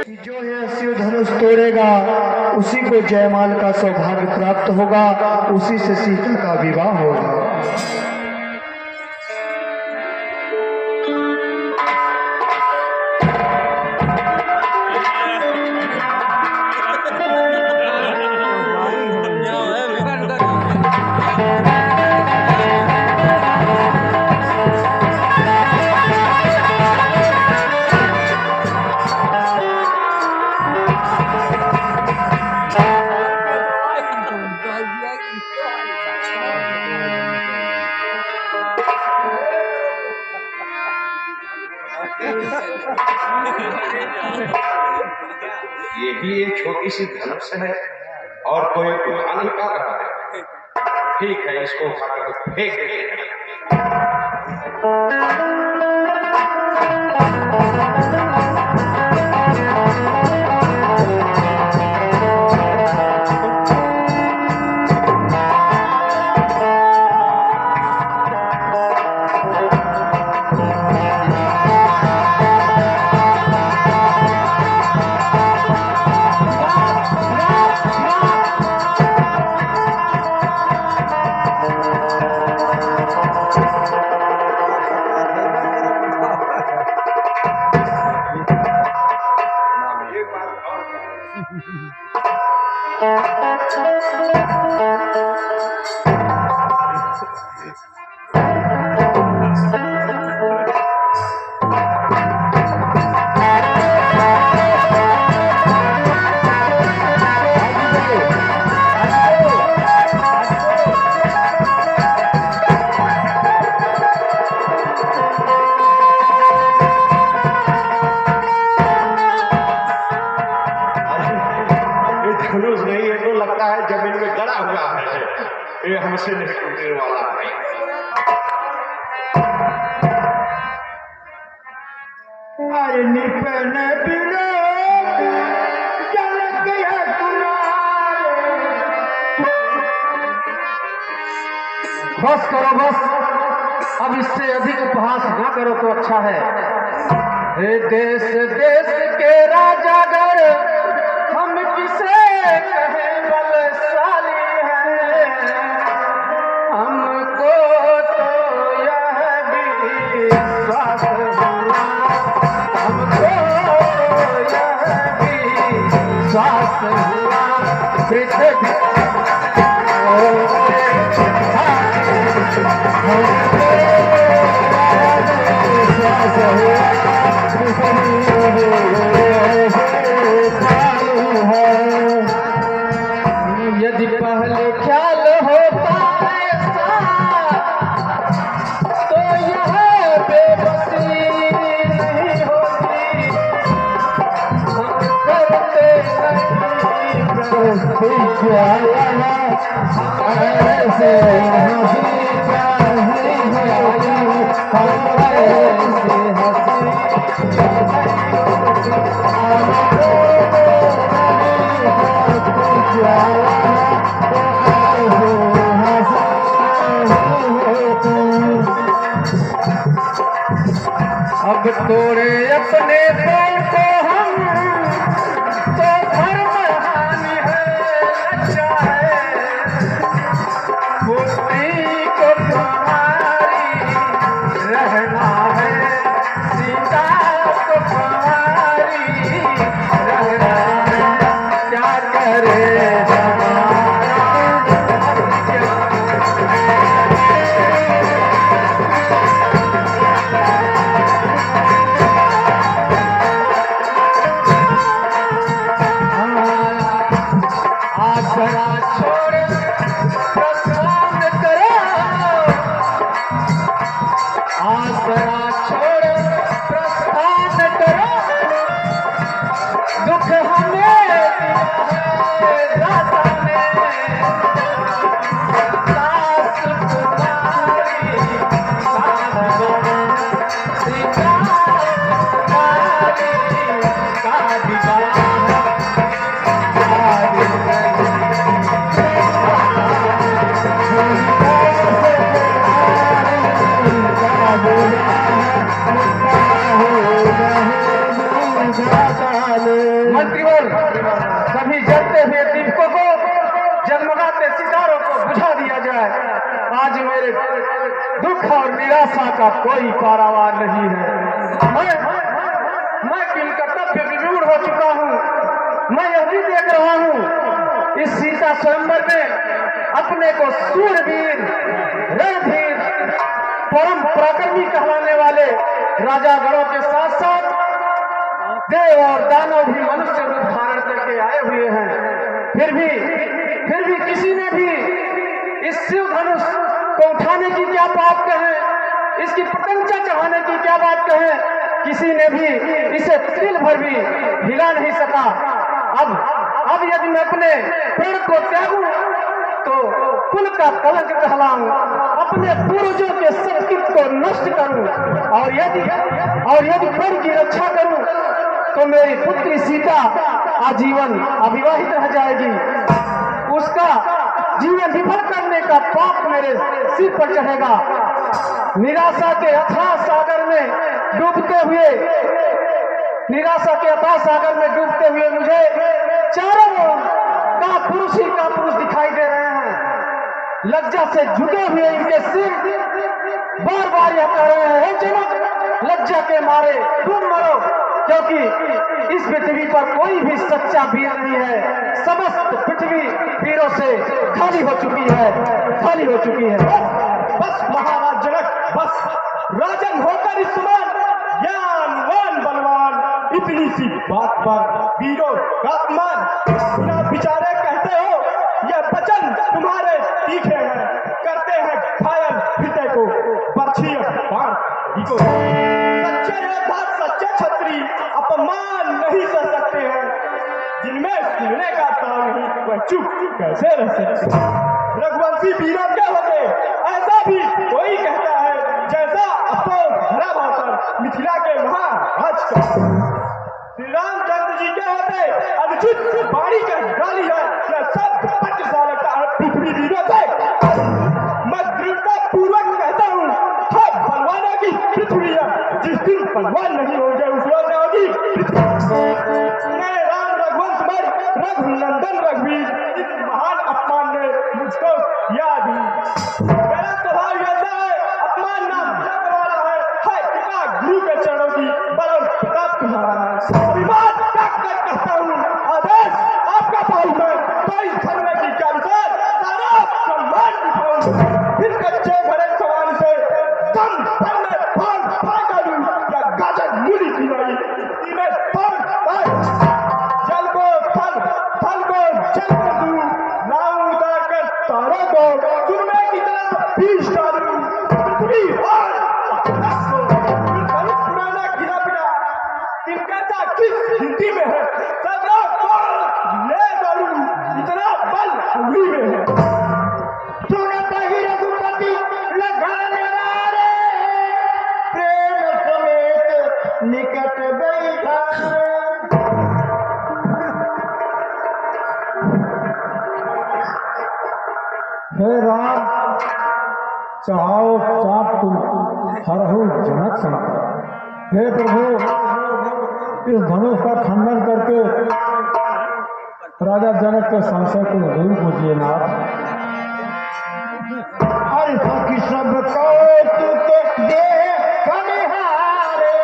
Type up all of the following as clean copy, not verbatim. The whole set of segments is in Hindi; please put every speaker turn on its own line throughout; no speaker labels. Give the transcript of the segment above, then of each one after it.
जो है शिव धनुष तोड़ेगा उसी को जयमाल का सौभाग्य प्राप्त होगा, उसी से सीता का विवाह होगा।
ये भी एक छोटी सी धनुष है और कोई उठा नहीं पा रहा है। ठीक है, इसको उठाकर तो फेंक देते हैं। ये हमसे नहीं टूटने वाला है।
अरे निपन बिलो जल गया तुम्हारे। बस करो बस, अब इससे अधिक उपहास ना करो तो अच्छा है। हे देश देश के राजा घर हम किसे कहें बलशाली है, हमको तो यह भी विश्वास हुआ, हमको तो यह भी विश्वास हुआ पृथ्वी यदि पहले ख्याल होता ऐसा तो यह बेबसी नहीं होती, हम करते अब तोड़े अपने पैर को हम तो धर्म हानि है, अच्छा है मूर्ति को तुम्हारी रहना है, सीता को तुम्हारी रहना है, क्या करे दुख हमें दाता ने सास तुम्हारी सीता तुम्हारी का विवाह मंत्रीवर सभी जलते हुए दीपकों को जगमगाते सितारों को बुझा दिया जाए। आज मेरे दुख और निराशा का कोई पारावार नहीं है। मैं किन कर्तव्य विमूढ़ हो चुका हूँ। मैं यह भी देख रहा हूँ इस सीता स्वयंवर में अपने को सूरवीर, रणधीर, परम पराक्रमी कहलाने वाले राजागणों के साथ साथ देव और दानव भी मनुष्य रूप धारण करके आए हुए हैं। फिर भी किसी ने भी इस शिव धनुष को उठाने की क्या बात कहे, इसकी प्रशंसा चढ़ाने की क्या बात कहे, किसी ने भी इसे तिल भर भी हिला नहीं सका। अब यदि मैं अपने पेड़ को त्यागूं तो कुल का कलंक कहलाऊं, अपने पूर्वजों के संस्कृत को नष्ट करूं और यदि पेड़ की रक्षा करूं तो मेरी पुत्री सीता आजीवन अविवाहित रह जाएगी। उसका जीवन विफल करने का पाप मेरे सिर पर चढ़ेगा। निराशा के अथाह सागर में डूबते हुए मुझे चारों ओर का पुरुष ही का पुरुष दिखाई दे रहे हैं। लज्जा से झुके हुए इनके सिर बार बार यह कह रहे हैं, हे जनक, लज्जा के मारे तुम मरो, क्योंकि इस पृथ्वी पर कोई भी सच्चा वीर नहीं है। समस्त पृथ्वी वीरों से खाली हो चुकी है।
बस महाराज जनक, बस राजन होकर इस समान ज्ञानवान बलवान इतनी सी बात पर वीरों का अपमान बिना विचारे कहते हो। यह वचन तुम्हारे तीखे हैं, करते हैं घायल हृदय को बर्छी बाण को। सच्चे योद्धा, सच्चे छत्री अपमान नहीं सह सकते हैं। जिनमें सुनने का ताव नहीं वह चुप कैसे रह सकते। रघुवंशी वीरों के होते ऐसा भी कोई कहता है, जैसा अफसोस भरा भाषण मिथिला के महाराज का। श्री रामचंद्र जी के होते अनुचित वाणी का गाली है, यह सब पक्षशाला का पृथ्वी वीरों से। मैं दृढ़ता पूर्वक कहता हूँ, बलवानों की पृथ्वी है। जिस दिन बलवान नहीं होंगे उस दिन होगी पृथ्वी। राम रघुवंश मर रघुनंदन रघुवीर, इस महान अपमान ने मुझको याद ही। मेरा स्वभाव ऐसा है, अपमान ना तुम्हारा है, पिता गुरु के चरणों की बल प्रताप तुम्हारा है। अभिमान कहता हूँ, आदेश आपका पाऊँ मैं, तो इस धरने की के अनुसार सारा सम्मान दिखाऊं। फिर कच्चे भरे सवाल से कम पर में फाड़ फाड़ दूं, या गाजर मूली की नहीं इन्हें फाड़ जल को फल को जल को दूं, नाव उतार कर तारों को तुमने कितना बीज डालूं। पृथ्वी और पुराना गिरा पिटा तिनका किस हिंदी में है, सदा ले डालूं, इतना बल उंगली में है। निकट बैठा
हे राम, चाहो चाप तुम हरहु जनक संग। हे प्रभु, इस धनुष का खंडन करके राजा जनक के संशय को दूर कीजिए नाथ।
हर सखी सब कौतुक दे कनिहारे,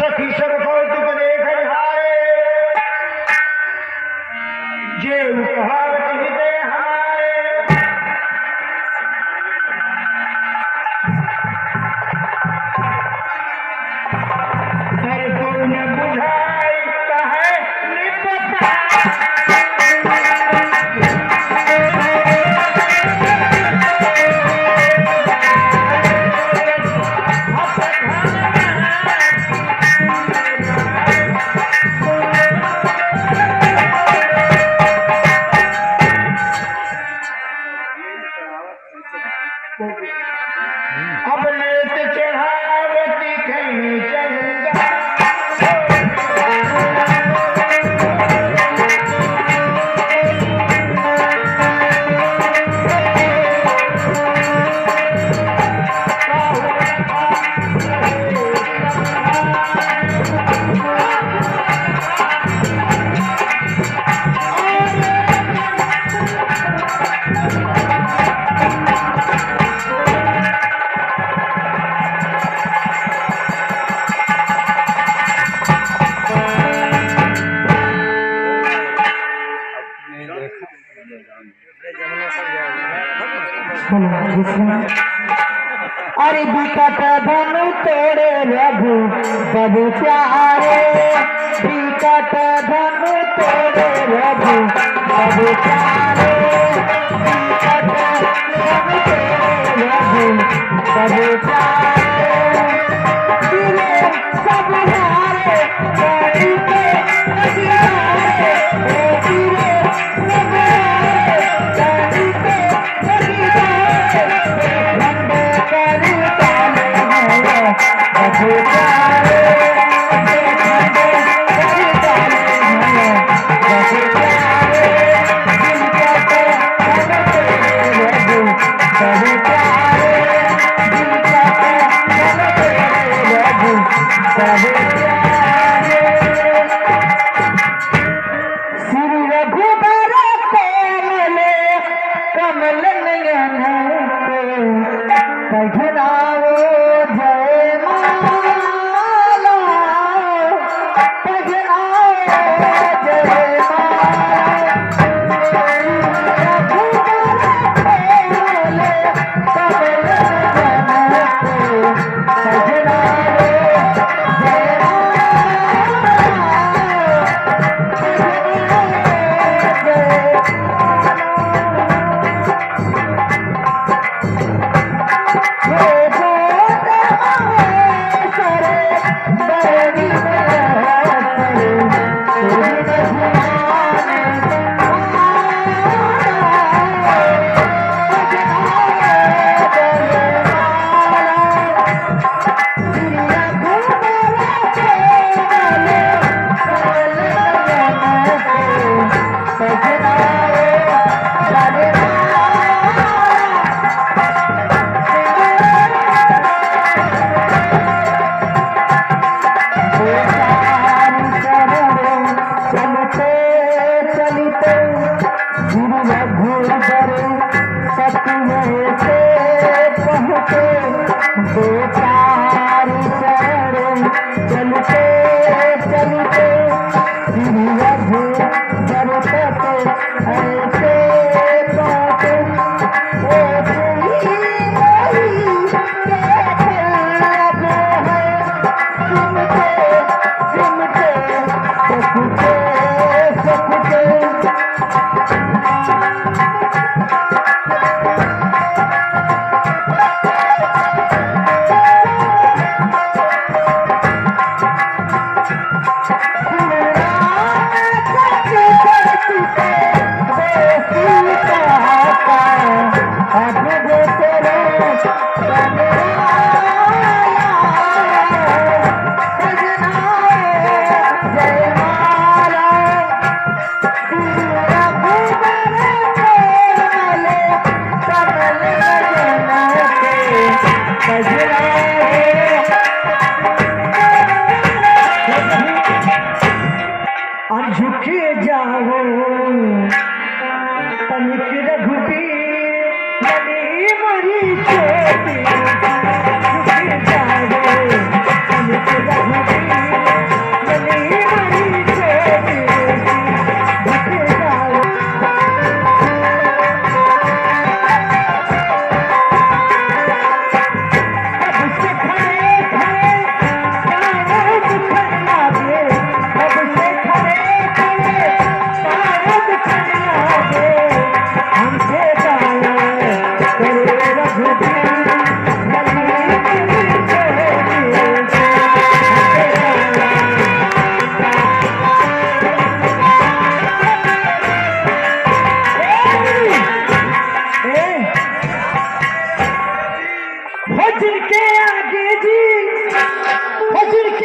सखी सब कौतुक देख हारे जे कहावत हिते हमारे हर को न बुझाई कहे निपटा अब लेत चढ़ावती खैनी चंदा
अरे विकट धनु तोड़े रघु बबु प्यारे विकट धनु तोड़े रघु बबु प्यारे विकट धनु तोड़े रघु बबु प्यारे गिरे सब हारे गड़ी के नदियारे गिरे सब हारे गड़ी के नदियारे लंबे करी ताले हैं बबु प्यारे लंबे करी ताले हैं बबु प्यारे दिल का धन तेरे रघु बबु प्यारे दिल का धन तेरे रघु बबु प्यारे श्री रघुबर कोमले कमल नयन पघनाओ जय माला पघनाओ जय माला रघुबर कोमले कमल नयन पघनाओ जय चलते